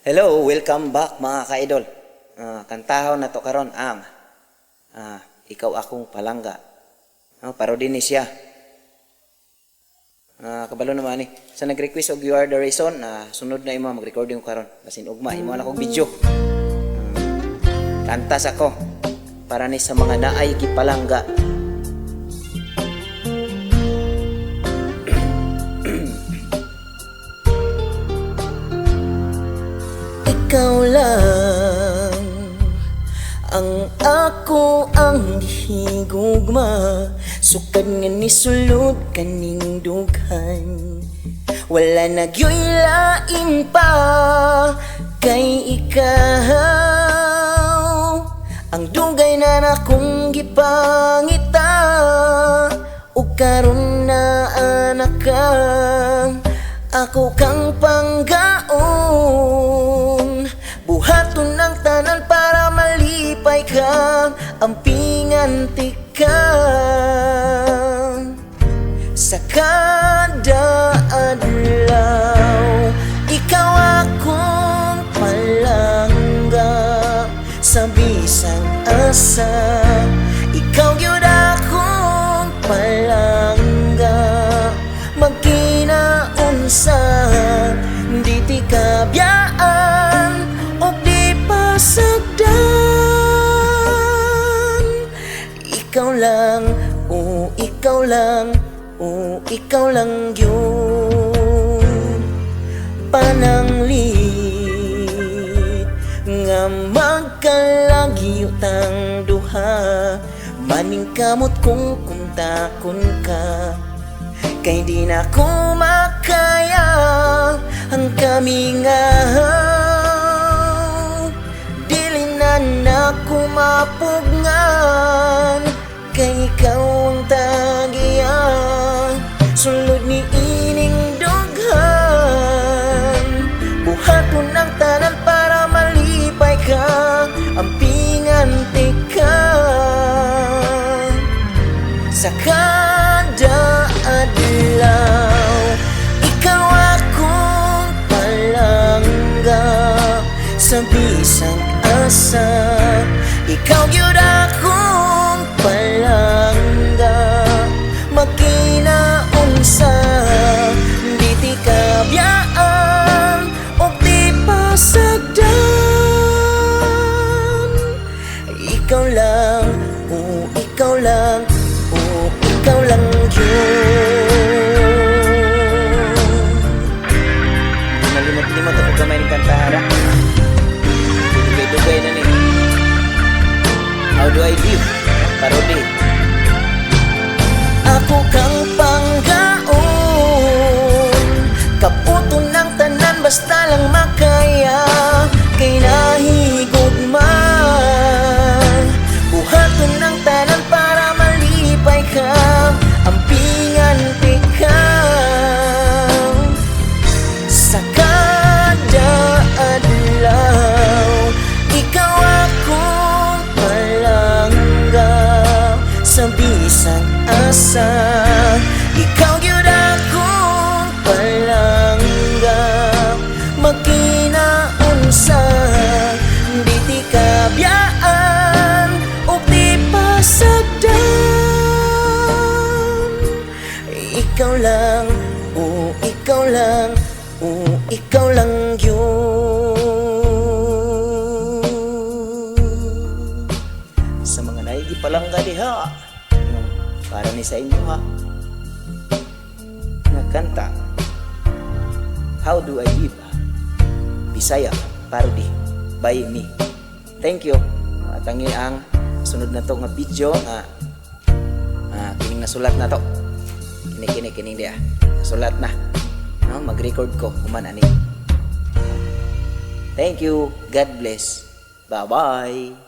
Hello, welcome back mga ka-idol. Kantahon na to karon ang Ikaw Akong Palangga. Parody ni siya. Kabalo naman ni. Sa nag-request og You Are The Reason, sunod na imo mag-recording ko karon. Basin ugma imo na kong video. Kantas ako para ni sa mga naay gipalangga. Ikaw lang ang ako ang higugma, sukad nga ni sulod kaning dughan. Wala nagyoy lain pa kay ikaw, ang dugay na nakong gipangita, o karon na anak ka, ako kang panggaon. Buhaton ng tanan para malipay ka, ampingan tika. Sa kada adlaw, ikaw akong palangga. Sa bisang asa, ikaw gyud akong palangga. Magkinaunsa, di ti kabiyaan o di pasagdan. Ikaw lang, o ikaw lang, o ikaw lang yun. Pananglit nga magkalagyutang duha, maning kamot kung kuntakon ka, kay di na ko makaya ang kamingaw. Dili na ko mapugnan, kay ikaw ang tagiyan. Sulod ni ining dughan, buhaton ng tanan para malipay ka, ampingan tika. Sa kada adlaw, ikaw akong palangga. Sa bisang asa, ikaw gyud akong palangga. Magkinaunsa, di ti kabiyaan o di pasagdan. Ikaw lang, o ikaw lang, o ikaw lang yun. Limot-limot ako gamay ng kantahara. Dugay-dugay na ni How Do I Live? Parody. Ako kang panggaon, kaputon ng tanan basta lang makaya, kay nahigugma. Buhaton ng tanan para malipay ka, ampingan tika. Sa kada adlaw, ikaw akong palangga. Sa bisang asa, ikaw gyud akong palangga. Magkinaunsa, di ti kabiyaan o di pasagdan. Ikaw lang, o ikaw lang, o ikaw lang yun. Sa mga naigipalangga diha, para ni sa inyo ha, nga kanta How Do I Live, Bisaya Parody by me. Thank you. Tangi ang sunod na to nga video nga kining nasulat na to. Kining dia nasulat na, no? Mag-record ko kuman ani. Thank you. God bless. Bye-bye.